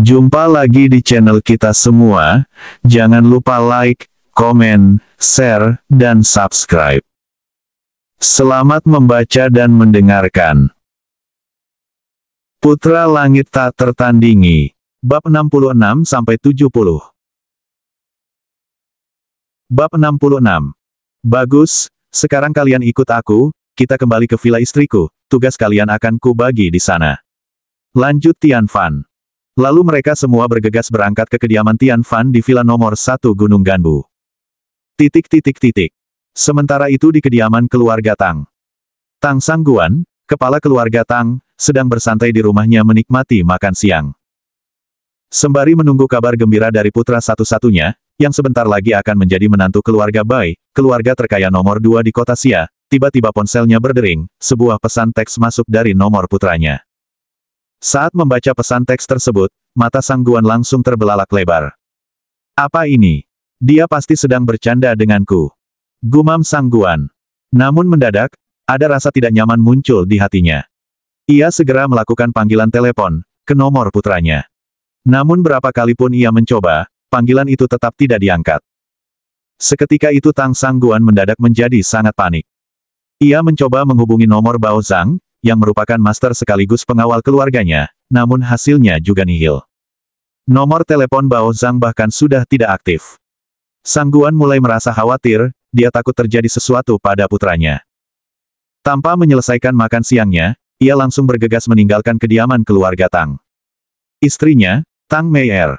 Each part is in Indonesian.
Jumpa lagi di channel kita semua, jangan lupa like, komen, share, dan subscribe. Selamat membaca dan mendengarkan. Putra Langit Tak Tertandingi, Bab 66-70. Bab 66. Bagus, sekarang kalian ikut aku, kita kembali ke villa istriku, tugas kalian akan kubagi di sana. Lanjut Tian Fan. Lalu mereka semua bergegas berangkat ke kediaman Tian Fan di villa nomor 1 Gunung Ganbu. Sementara itu di kediaman keluarga Tang. Tang Sangguan, kepala keluarga Tang, sedang bersantai di rumahnya menikmati makan siang. Sembari menunggu kabar gembira dari putra satu-satunya, yang sebentar lagi akan menjadi menantu keluarga Bai, keluarga terkaya nomor 2 di kota Xia, tiba-tiba ponselnya berdering, sebuah pesan teks masuk dari nomor putranya. Saat membaca pesan teks tersebut, mata Sangguan langsung terbelalak lebar. Apa ini? Dia pasti sedang bercanda denganku. Gumam Sangguan. Namun mendadak, ada rasa tidak nyaman muncul di hatinya. Ia segera melakukan panggilan telepon ke nomor putranya. Namun berapa kali pun ia mencoba, panggilan itu tetap tidak diangkat. Seketika itu Tang Sangguan mendadak menjadi sangat panik. Ia mencoba menghubungi nomor Bao Zhang, yang merupakan master sekaligus pengawal keluarganya, namun hasilnya juga nihil. Nomor telepon Bao Zhang bahkan sudah tidak aktif. Sangguan mulai merasa khawatir, dia takut terjadi sesuatu pada putranya. Tanpa menyelesaikan makan siangnya, ia langsung bergegas meninggalkan kediaman keluarga Tang. Istrinya, Tang Meier,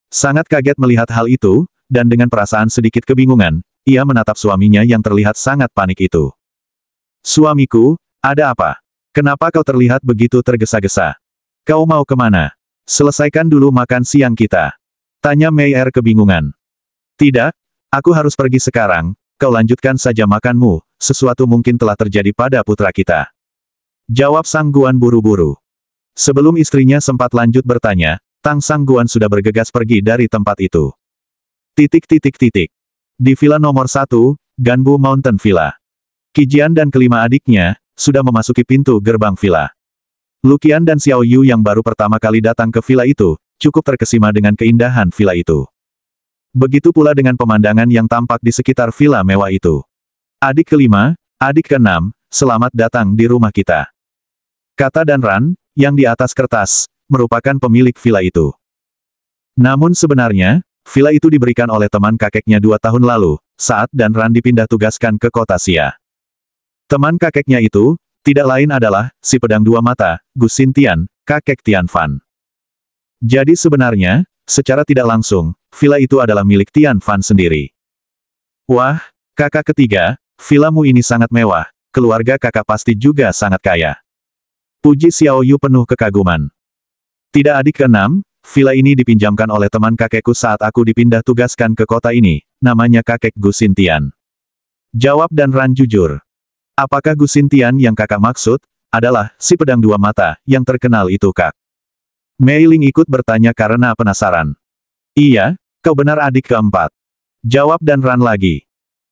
sangat kaget melihat hal itu, dan dengan perasaan sedikit kebingungan, ia menatap suaminya yang terlihat sangat panik itu. Suamiku, ada apa? Kenapa kau terlihat begitu tergesa-gesa? Kau mau kemana? Selesaikan dulu makan siang kita. Tanya Meier kebingungan. Tidak, aku harus pergi sekarang, kau lanjutkan saja makanmu, sesuatu mungkin telah terjadi pada putra kita. Jawab Sangguan buru-buru. Sebelum istrinya sempat lanjut bertanya, Tang Sangguan sudah bergegas pergi dari tempat itu. Di villa nomor 1, Ganbu Mountain Villa. Qijian dan kelima adiknya, sudah memasuki pintu gerbang villa. Luqian dan Xiao Yu yang baru pertama kali datang ke villa itu, cukup terkesima dengan keindahan villa itu. Begitu pula dengan pemandangan yang tampak di sekitar villa mewah itu. Adik kelima, adik keenam, selamat datang di rumah kita. Kata Dan Ran, yang di atas kertas, merupakan pemilik villa itu. Namun sebenarnya, villa itu diberikan oleh teman kakeknya 2 tahun lalu, saat Dan Ran dipindah tugaskan ke kota Xia. Teman kakeknya itu, tidak lain adalah, si pedang 2 mata, Gu Xintian, kakek Tian Fan. Jadi sebenarnya, secara tidak langsung, villa itu adalah milik Tian Fan sendiri. Wah, kakak ketiga, villamu ini sangat mewah, keluarga kakak pasti juga sangat kaya. Puji Xiao Yu penuh kekaguman. Tidak adik keenam, villa ini dipinjamkan oleh teman kakekku saat aku dipindah tugaskan ke kota ini, namanya kakek Gu Xintian. Jawab Dan Ran jujur. Apakah Gu Xintian yang kakak maksud, adalah, si pedang 2 mata, yang terkenal itu kak? Mei Ling ikut bertanya karena penasaran. Iya, kau benar adik keempat. Jawab Dan Ran lagi.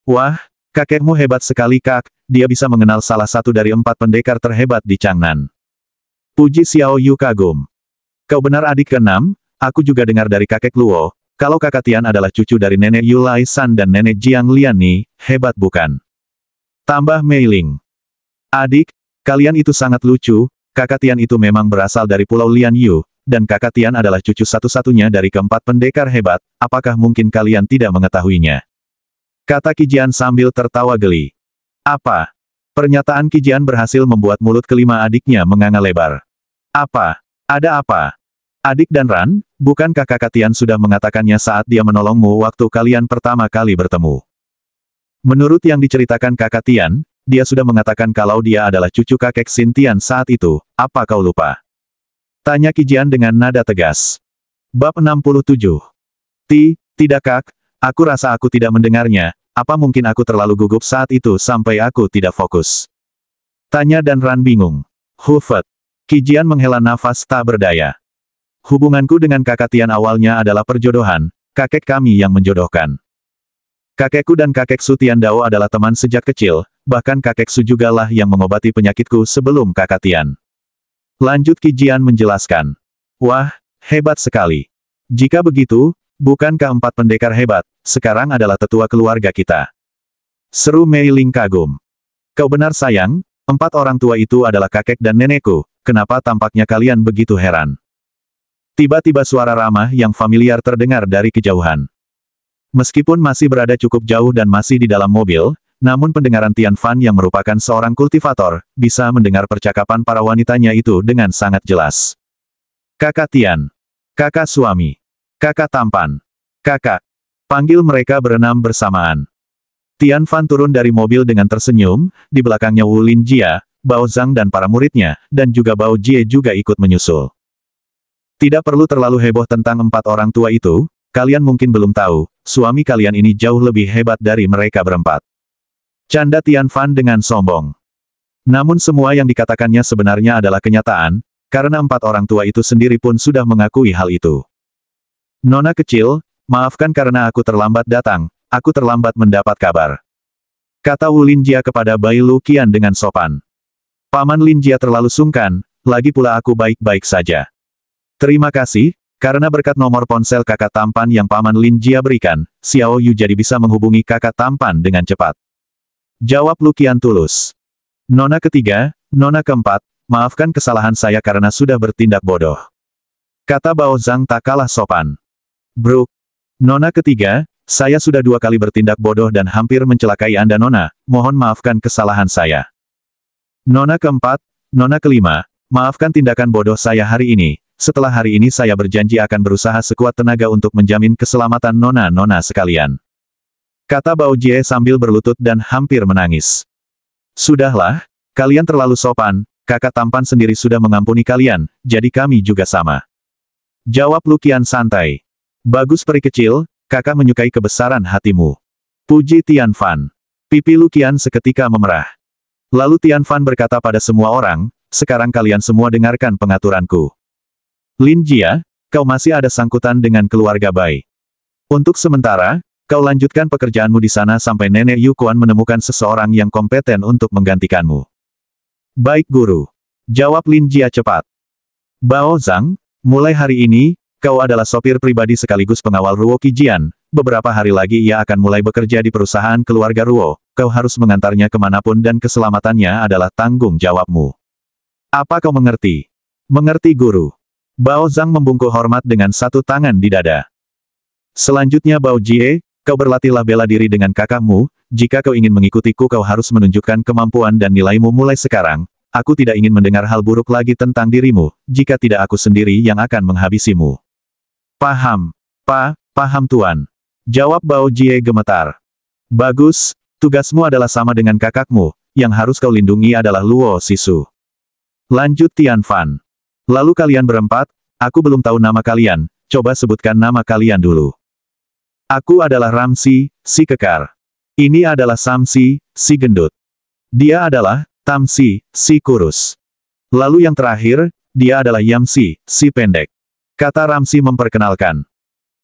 Wah, kakekmu hebat sekali kak, dia bisa mengenal salah satu dari 4 pendekar terhebat di Changnan. Puji Xiao Yu kagum. Kau benar adik keenam, aku juga dengar dari kakek Luo, kalau kakak Tian adalah cucu dari nenek Yu Lai San dan nenek Jiang Lian Ni, hebat bukan? Tambah Mei Ling. Adik, kalian itu sangat lucu, kakak Tian itu memang berasal dari Pulau Lian Yu, dan kakak Tian adalah cucu satu-satunya dari keempat pendekar hebat, apakah mungkin kalian tidak mengetahuinya? Kata Qijian sambil tertawa geli. Apa? Pernyataan Qijian berhasil membuat mulut kelima adiknya menganga lebar. Apa? Ada apa? Adik Dan Ran, bukankah kakak Tian sudah mengatakannya saat dia menolongmu waktu kalian pertama kali bertemu? Menurut yang diceritakan kakak Tian, dia sudah mengatakan kalau dia adalah cucu kakek Xintian saat itu, apa kau lupa? Tanya Qijian dengan nada tegas. Bab 67. Tidak kak, aku rasa aku tidak mendengarnya, apa mungkin aku terlalu gugup saat itu sampai aku tidak fokus? Tanya Dan Ran bingung. Hufet. Qijian menghela nafas tak berdaya. Hubunganku dengan kakak Tian awalnya adalah perjodohan, kakek kami yang menjodohkan. Kakekku dan kakek Su Tiandao adalah teman sejak kecil, bahkan kakek Su jugalah yang mengobati penyakitku sebelum kakak Tian. Lanjut Qijian menjelaskan. Wah, hebat sekali. Jika begitu, bukankah 4 pendekar hebat, sekarang adalah tetua keluarga kita? Seru Mei Ling kagum. Kau benar sayang, 4 orang tua itu adalah kakek dan nenekku, kenapa tampaknya kalian begitu heran? Tiba-tiba suara ramah yang familiar terdengar dari kejauhan. Meskipun masih berada cukup jauh dan masih di dalam mobil, namun pendengaran Tian Fan yang merupakan seorang kultivator, bisa mendengar percakapan para wanitanya itu dengan sangat jelas. Kakak Tian. Kakak suami. Kakak tampan. Kakak. Panggil mereka berenam bersamaan. Tian Fan turun dari mobil dengan tersenyum, di belakangnya Wu Linjia, Bao Zhang dan para muridnya, dan juga Bao Jie juga ikut menyusul. Tidak perlu terlalu heboh tentang 4 orang tua itu, kalian mungkin belum tahu, suami kalian ini jauh lebih hebat dari mereka berempat. Canda Tian Fan dengan sombong. Namun semua yang dikatakannya sebenarnya adalah kenyataan, karena 4 orang tua itu sendiri pun sudah mengakui hal itu. Nona kecil, maafkan karena aku terlambat datang, aku terlambat mendapat kabar. Kata Wu Linjia kepada Bai Luqian dengan sopan. Paman Linjia terlalu sungkan, lagi pula aku baik-baik saja. Terima kasih, karena berkat nomor ponsel kakak tampan yang Paman Linjia berikan, Xiao Yu jadi bisa menghubungi kakak tampan dengan cepat. Jawab Luqian tulus. Nona ketiga, Nona keempat, maafkan kesalahan saya karena sudah bertindak bodoh. Kata Bao Zhang tak kalah sopan. Bruk. Nona ketiga, saya sudah 2 kali bertindak bodoh dan hampir mencelakai Anda Nona, mohon maafkan kesalahan saya. Nona keempat, Nona kelima, maafkan tindakan bodoh saya hari ini, setelah hari ini saya berjanji akan berusaha sekuat tenaga untuk menjamin keselamatan Nona-Nona sekalian. Kata Bao Jie sambil berlutut dan hampir menangis. Sudahlah, kalian terlalu sopan, kakak tampan sendiri sudah mengampuni kalian, jadi kami juga sama. Jawab Luqian santai. Bagus peri kecil, kakak menyukai kebesaran hatimu. Puji Tian Fan. Pipi Luqian seketika memerah. Lalu Tian Fan berkata pada semua orang, sekarang kalian semua dengarkan pengaturanku. Lin Jia, kau masih ada sangkutan dengan keluarga Bai. Untuk sementara, kau lanjutkan pekerjaanmu di sana sampai Nenek Yu Quan menemukan seseorang yang kompeten untuk menggantikanmu. Baik guru. Jawab Lin Jia cepat. Bao Zhang, mulai hari ini, kau adalah sopir pribadi sekaligus pengawal Ruo Qijian, beberapa hari lagi ia akan mulai bekerja di perusahaan keluarga Ruo, kau harus mengantarnya kemanapun dan keselamatannya adalah tanggung jawabmu. Apa kau mengerti? Mengerti guru. Bao Zhang membungkuk hormat dengan satu tangan di dada. Selanjutnya Bao Jie, kau berlatihlah bela diri dengan kakakmu, jika kau ingin mengikutiku kau harus menunjukkan kemampuan dan nilaimu mulai sekarang, aku tidak ingin mendengar hal buruk lagi tentang dirimu, jika tidak aku sendiri yang akan menghabisimu. Paham. Paham Tuan. Jawab Bao Jie gemetar. Bagus, tugasmu adalah sama dengan kakakmu, yang harus kau lindungi adalah Luo Sisu. Lanjut Tian Fan. Lalu kalian berempat, aku belum tahu nama kalian, coba sebutkan nama kalian dulu. Aku adalah Ramsi, si kekar. Ini adalah Samsi, si gendut. Dia adalah Tamsi, si kurus. Lalu yang terakhir, dia adalah Yamsi, si pendek. Kata Ramsi memperkenalkan.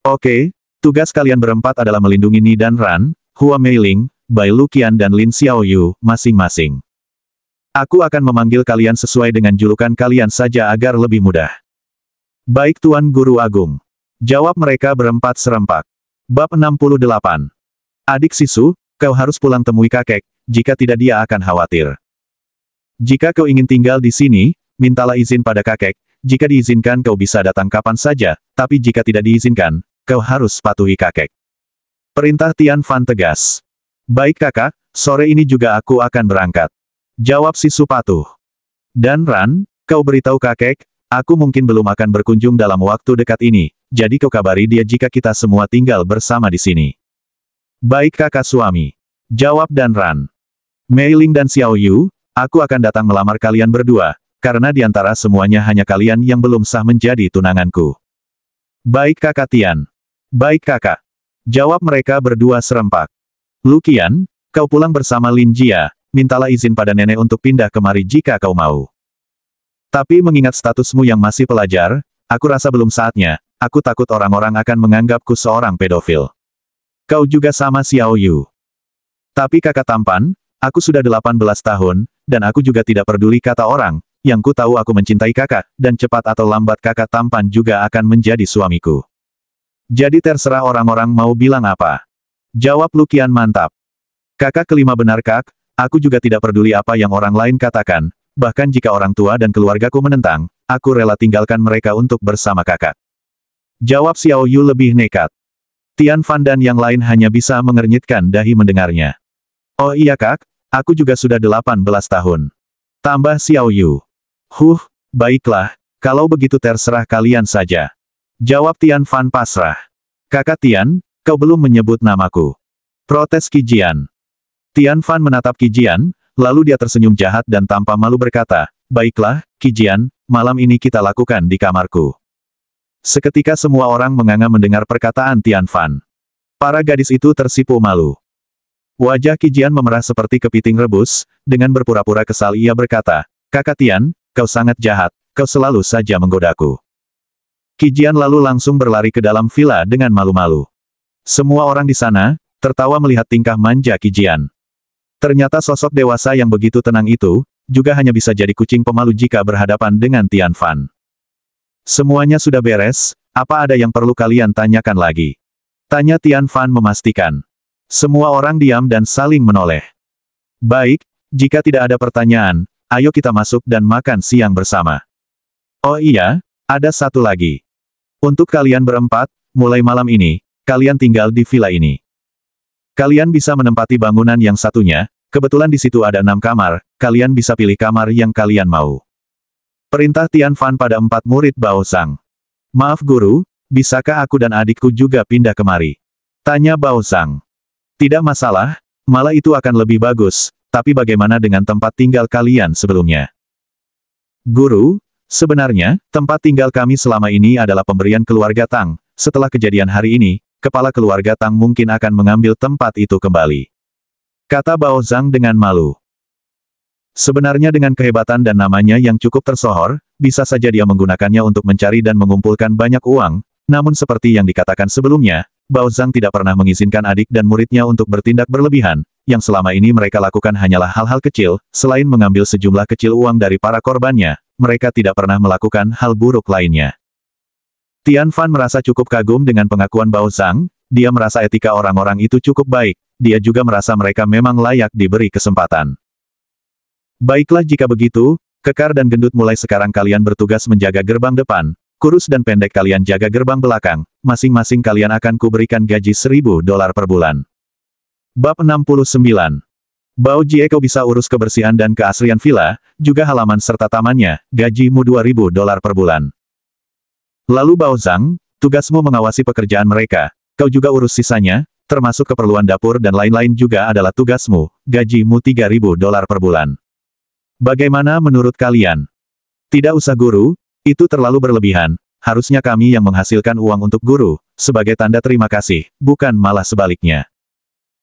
Oke, tugas kalian berempat adalah melindungi Ni dan Ran, Hua Meiling, Bai Luqian dan Lin Xiaoyu, masing-masing. Aku akan memanggil kalian sesuai dengan julukan kalian saja agar lebih mudah. Baik Tuan Guru Agung. Jawab mereka berempat serempak. Bab 68. Adik Sisu, kau harus pulang temui kakek, jika tidak dia akan khawatir. Jika kau ingin tinggal di sini, mintalah izin pada kakek, jika diizinkan kau bisa datang kapan saja, tapi jika tidak diizinkan, kau harus patuhi kakek. Perintah Tian Fan tegas. Baik kakak, sore ini juga aku akan berangkat. Jawab Sisu patuh. Dan Ran, kau beritahu kakek, aku mungkin belum akan berkunjung dalam waktu dekat ini, jadi kau kabari dia jika kita semua tinggal bersama di sini. Baik kakak suami. Jawab Dan Ran. Mei Ling dan Xiao Yu, aku akan datang melamar kalian berdua, karena di antara semuanya hanya kalian yang belum sah menjadi tunanganku. Baik kakak Tian. Baik kakak. Jawab mereka berdua serempak. Luqian, kau pulang bersama Lin Jia, mintalah izin pada nenek untuk pindah kemari jika kau mau. Tapi mengingat statusmu yang masih pelajar, aku rasa belum saatnya, aku takut orang-orang akan menganggapku seorang pedofil. Kau juga sama Xiao Yu. Tapi kakak tampan, aku sudah 18 tahun, dan aku juga tidak peduli kata orang, yang ku tahu aku mencintai kakak, dan cepat atau lambat kakak tampan juga akan menjadi suamiku. Jadi terserah orang-orang mau bilang apa. Jawab Luqian mantap. Kakak kelima benar kak, aku juga tidak peduli apa yang orang lain katakan, bahkan jika orang tua dan keluargaku menentang, aku rela tinggalkan mereka untuk bersama kakak. Jawab Xiao Yu lebih nekat. Tian Fan dan yang lain hanya bisa mengernyitkan dahi mendengarnya. Oh iya kak, aku juga sudah 18 tahun. Tambah Xiao Yu. Baiklah, kalau begitu terserah kalian saja. Jawab Tian Fan pasrah. Kakak Tian, kau belum menyebut namaku. Protes Qi Jian. Tian Fan menatap Qi Jian, lalu dia tersenyum jahat dan tanpa malu berkata, baiklah, Qi Jian, malam ini kita lakukan di kamarku. Seketika semua orang menganga mendengar perkataan Tian Fan. Para gadis itu tersipu malu. Wajah Qi Jian memerah seperti kepiting rebus, dengan berpura-pura kesal ia berkata, kakak Tian, kau sangat jahat, kau selalu saja menggodaku. Qi Jian lalu langsung berlari ke dalam villa dengan malu-malu. Semua orang di sana, tertawa melihat tingkah manja Qi Jian. Ternyata sosok dewasa yang begitu tenang itu, juga hanya bisa jadi kucing pemalu jika berhadapan dengan Tian Fan. Semuanya sudah beres, apa ada yang perlu kalian tanyakan lagi? Tanya Tian Fan memastikan. Semua orang diam dan saling menoleh. Baik, jika tidak ada pertanyaan, ayo kita masuk dan makan siang bersama. Oh iya, ada satu lagi. Untuk kalian berempat, mulai malam ini, kalian tinggal di villa ini. Kalian bisa menempati bangunan yang satunya, kebetulan di situ ada 6 kamar, kalian bisa pilih kamar yang kalian mau. Perintah Tian Fan pada 4 murid Bao Zhang. Maaf guru, bisakah aku dan adikku juga pindah kemari? Tanya Bao Zhang. Tidak masalah, malah itu akan lebih bagus, tapi bagaimana dengan tempat tinggal kalian sebelumnya? Guru, sebenarnya, tempat tinggal kami selama ini adalah pemberian keluarga Tang, setelah kejadian hari ini, kepala keluarga Tang mungkin akan mengambil tempat itu kembali. Kata Bao Zhang dengan malu. Sebenarnya dengan kehebatan dan namanya yang cukup tersohor, bisa saja dia menggunakannya untuk mencari dan mengumpulkan banyak uang, namun seperti yang dikatakan sebelumnya, Bao Zhang tidak pernah mengizinkan adik dan muridnya untuk bertindak berlebihan, yang selama ini mereka lakukan hanyalah hal-hal kecil, selain mengambil sejumlah kecil uang dari para korbannya, mereka tidak pernah melakukan hal buruk lainnya. Tian Fan merasa cukup kagum dengan pengakuan Bao Zhang, dia merasa etika orang-orang itu cukup baik, dia juga merasa mereka memang layak diberi kesempatan. Baiklah jika begitu, kekar dan gendut mulai sekarang kalian bertugas menjaga gerbang depan, kurus dan pendek kalian jaga gerbang belakang, masing-masing kalian akan kuberikan gaji $1.000 per bulan. Bab 69. Bao Jie kau bisa urus kebersihan dan keasrian villa, juga halaman serta tamannya, gajimu $2.000 per bulan. Lalu Bao Zhang, tugasmu mengawasi pekerjaan mereka, kau juga urus sisanya, termasuk keperluan dapur dan lain-lain juga adalah tugasmu, gajimu $3.000 per bulan. Bagaimana menurut kalian? Tidak usah guru, itu terlalu berlebihan, harusnya kami yang menghasilkan uang untuk guru, sebagai tanda terima kasih, bukan malah sebaliknya.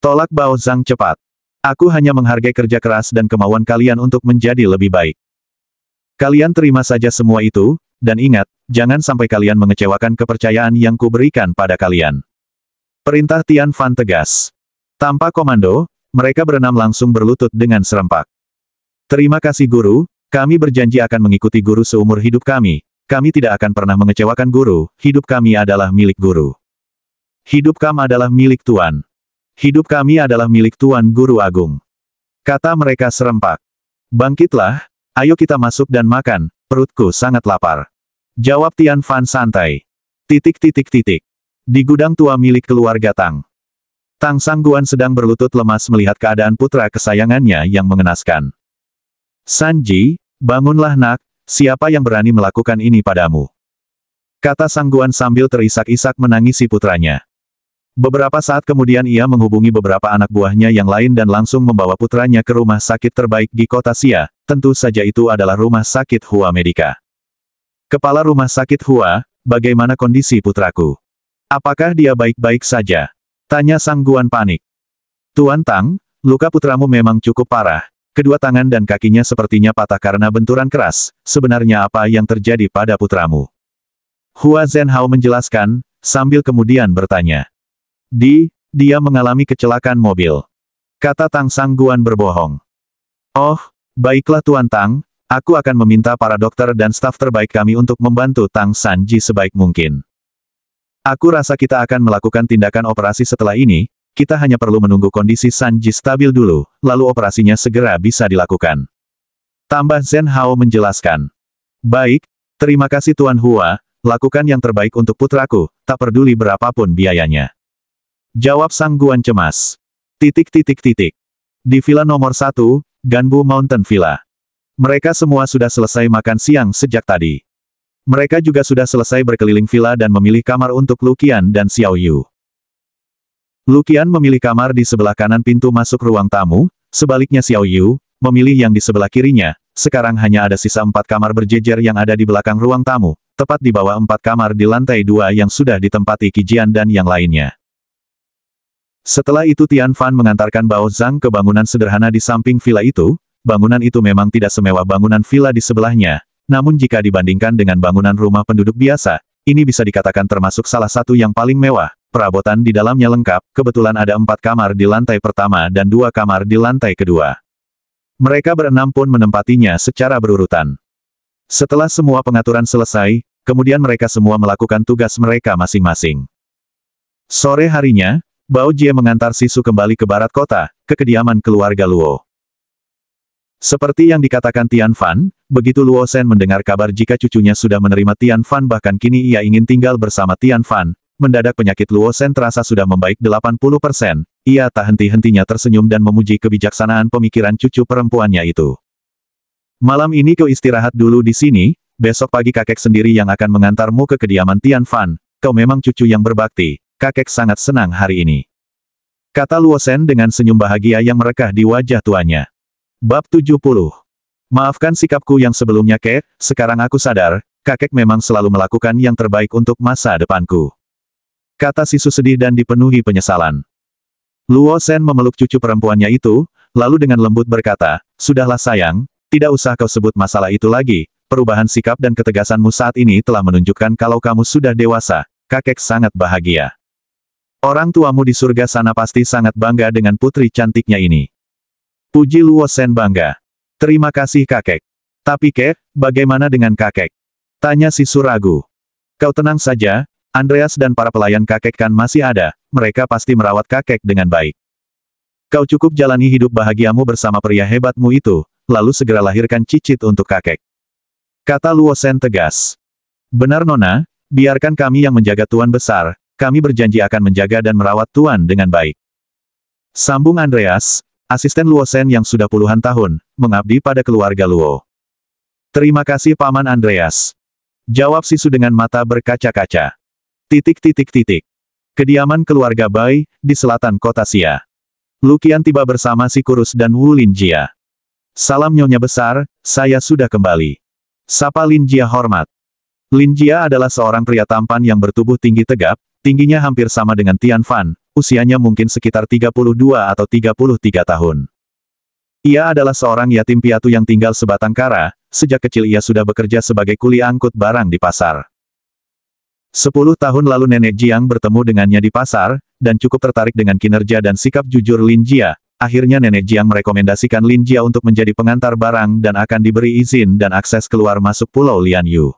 Tolak Bao Zhang cepat. Aku hanya menghargai kerja keras dan kemauan kalian untuk menjadi lebih baik. Kalian terima saja semua itu, dan ingat, jangan sampai kalian mengecewakan kepercayaan yang kuberikan pada kalian. Perintah Tian Fan tegas. Tanpa komando, mereka berenam langsung berlutut dengan serempak. Terima kasih guru, kami berjanji akan mengikuti guru seumur hidup kami tidak akan pernah mengecewakan guru, hidup kami adalah milik guru. Hidup kami adalah milik Tuan. Hidup kami adalah milik Tuan Guru Agung. Kata mereka serempak. Bangkitlah, ayo kita masuk dan makan, perutku sangat lapar. Jawab Tian Fan santai. Di gudang tua milik keluarga Tang. Tang Sangguan sedang berlutut lemas melihat keadaan putra kesayangannya yang mengenaskan. Sanji, bangunlah nak, siapa yang berani melakukan ini padamu? Kata Sangguan sambil terisak-isak menangisi putranya. Beberapa saat kemudian ia menghubungi beberapa anak buahnya yang lain dan langsung membawa putranya ke rumah sakit terbaik di kota Xia, tentu saja itu adalah rumah sakit Hua Medica. Kepala rumah sakit Hua, bagaimana kondisi putraku? Apakah dia baik-baik saja? Tanya Sangguan panik. Tuan Tang, luka putramu memang cukup parah. Kedua tangan dan kakinya sepertinya patah karena benturan keras, sebenarnya apa yang terjadi pada putramu? Hua Zhenhao menjelaskan, sambil kemudian bertanya. Dia mengalami kecelakaan mobil. Kata Tang Sangguan berbohong. Oh, baiklah Tuan Tang, Aku akan meminta para dokter dan staf terbaik kami untuk membantu Tang Sanji sebaik mungkin. Aku rasa kita akan melakukan tindakan operasi setelah ini, kita hanya perlu menunggu kondisi Sanji stabil dulu, lalu operasinya segera bisa dilakukan. Tambah Zhen Hao menjelaskan. Baik, terima kasih Tuan Hua, lakukan yang terbaik untuk putraku, tak peduli berapapun biayanya. Jawab Sang Guan cemas. Di villa nomor 1, Ganbu Mountain Villa. Mereka semua sudah selesai makan siang sejak tadi. Mereka juga sudah selesai berkeliling villa dan memilih kamar untuk Luqian dan Xiao Yu. Luqian memilih kamar di sebelah kanan pintu masuk ruang tamu, sebaliknya Xiao Yu memilih yang di sebelah kirinya. Sekarang hanya ada sisa 4 kamar berjejer yang ada di belakang ruang tamu, tepat di bawah 4 kamar di lantai 2 yang sudah ditempati Qijian dan yang lainnya. Setelah itu Tian Fan mengantarkan Bao Zhang ke bangunan sederhana di samping villa itu. Bangunan itu memang tidak semewah bangunan villa di sebelahnya, namun jika dibandingkan dengan bangunan rumah penduduk biasa, ini bisa dikatakan termasuk salah satu yang paling mewah. Perabotan di dalamnya lengkap, kebetulan ada 4 kamar di lantai pertama dan 2 kamar di lantai kedua. Mereka berenam pun menempatinya secara berurutan. Setelah semua pengaturan selesai, kemudian mereka semua melakukan tugas mereka masing-masing. Sore harinya, Bao Jie mengantar Sisu kembali ke barat kota, ke kediaman keluarga Luo. Seperti yang dikatakan Tian Fan, begitu Luo Shen mendengar kabar jika cucunya sudah menerima Tian Fan bahkan kini ia ingin tinggal bersama Tian Fan, mendadak penyakit Luo Shen terasa sudah membaik 80%, ia tak henti-hentinya tersenyum dan memuji kebijaksanaan pemikiran cucu perempuannya itu. Malam ini kau istirahat dulu di sini, besok pagi kakek sendiri yang akan mengantarmu ke kediaman Tian Fan, kau memang cucu yang berbakti, kakek sangat senang hari ini. Kata Luo Shen dengan senyum bahagia yang merekah di wajah tuanya. Bab 70. Maafkan sikapku yang sebelumnya Kek, sekarang aku sadar, kakek memang selalu melakukan yang terbaik untuk masa depanku. Kata Sisu sedih dan dipenuhi penyesalan. Luo Shen memeluk cucu perempuannya itu, lalu dengan lembut berkata, sudahlah sayang, tidak usah kau sebut masalah itu lagi, perubahan sikap dan ketegasanmu saat ini telah menunjukkan kalau kamu sudah dewasa, kakek sangat bahagia. Orang tuamu di surga sana pasti sangat bangga dengan putri cantiknya ini. Puji Luo Shen bangga. Terima kasih kakek. Tapi Kek, bagaimana dengan kakek? Tanya Sisu ragu. Kau tenang saja, Andreas dan para pelayan kakek kan masih ada, mereka pasti merawat kakek dengan baik. Kau cukup jalani hidup bahagiamu bersama pria hebatmu itu, lalu segera lahirkan cicit untuk kakek. Kata Luo Shen tegas. Benar Nona, biarkan kami yang menjaga Tuan besar, kami berjanji akan menjaga dan merawat Tuan dengan baik. Sambung Andreas. Asisten Luo Shen yang sudah puluhan tahun, mengabdi pada keluarga Luo. Terima kasih Paman Andreas. Jawab Sisu dengan mata berkaca-kaca. Kediaman keluarga Bai, di selatan kota Xia. Luqian tiba bersama si kurus dan Wu Linjia. Salam Nyonya besar, saya sudah kembali. Sapa Linjia hormat. Linjia adalah seorang pria tampan yang bertubuh tinggi tegap, tingginya hampir sama dengan Tian Fan. Usianya mungkin sekitar 32 atau 33 tahun. Ia adalah seorang yatim piatu yang tinggal sebatang kara, sejak kecil ia sudah bekerja sebagai kuli angkut barang di pasar. 10 tahun lalu Nenek Jiang bertemu dengannya di pasar, dan cukup tertarik dengan kinerja dan sikap jujur Lin Jia. Akhirnya Nenek Jiang merekomendasikan Lin Jia untuk menjadi pengantar barang dan akan diberi izin dan akses keluar masuk Pulau Lian Yu.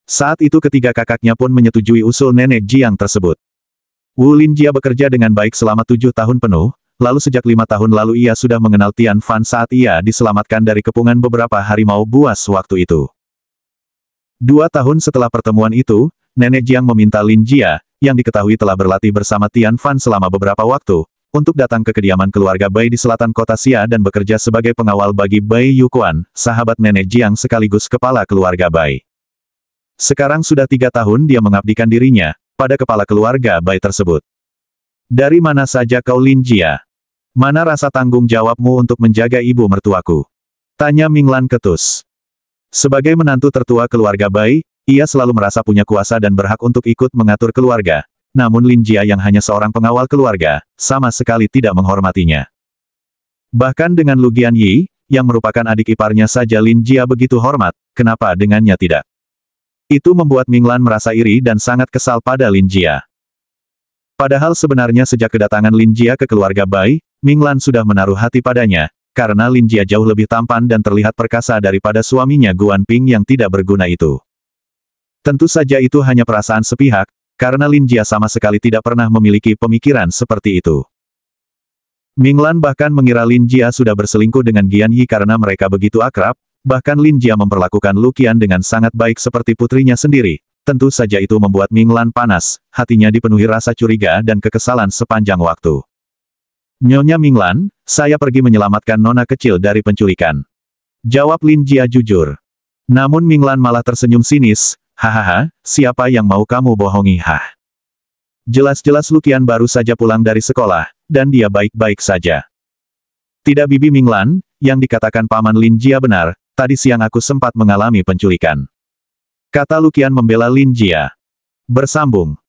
Saat itu ketiga kakaknya pun menyetujui usul Nenek Jiang tersebut. Wu Linjia bekerja dengan baik selama 7 tahun penuh, lalu sejak 5 tahun lalu ia sudah mengenal Tian Fan saat ia diselamatkan dari kepungan beberapa harimau buas waktu itu. 2 tahun setelah pertemuan itu, Nenek Jiang meminta Linjia, yang diketahui telah berlatih bersama Tian Fan selama beberapa waktu, untuk datang ke kediaman keluarga Bai di selatan kota Xia dan bekerja sebagai pengawal bagi Bai Yuquan, sahabat Nenek Jiang sekaligus kepala keluarga Bai. Sekarang sudah 3 tahun dia mengabdikan dirinya pada kepala keluarga Bai tersebut. Dari mana saja kau Linjia? Mana rasa tanggung jawabmu untuk menjaga ibu mertuaku? Tanya Minglan ketus. Sebagai menantu tertua keluarga Bai, ia selalu merasa punya kuasa dan berhak untuk ikut mengatur keluarga. Namun Linjia yang hanya seorang pengawal keluarga, sama sekali tidak menghormatinya. Bahkan dengan Lu Gianyi, yang merupakan adik iparnya saja Linjia begitu hormat, kenapa dengannya tidak? Itu membuat Minglan merasa iri dan sangat kesal pada Linjia. Padahal sebenarnya sejak kedatangan Linjia ke keluarga Bai, Minglan sudah menaruh hati padanya, karena Lin Jia jauh lebih tampan dan terlihat perkasa daripada suaminya Guan Ping yang tidak berguna itu. Tentu saja itu hanya perasaan sepihak, karena Lin Jia sama sekali tidak pernah memiliki pemikiran seperti itu. Ming Lan bahkan mengira Lin Jia sudah berselingkuh dengan Gian Yi karena mereka begitu akrab, bahkan Lin Jia memperlakukan Lu Qian dengan sangat baik seperti putrinya sendiri. Tentu saja itu membuat Ming Lan panas, hatinya dipenuhi rasa curiga dan kekesalan sepanjang waktu. Nyonya Ming Lan, saya pergi menyelamatkan nona kecil dari penculikan. Jawab Lin Jia jujur. Namun Ming Lan malah tersenyum sinis, hahaha, siapa yang mau kamu bohongi hah? Jelas-jelas Lu Qian baru saja pulang dari sekolah, dan dia baik-baik saja. Tidak Bibi Ming Lan, yang dikatakan Paman Lin Jia benar, tadi siang aku sempat mengalami penculikan. Kata Lu Qian membela Lin Jia. Bersambung.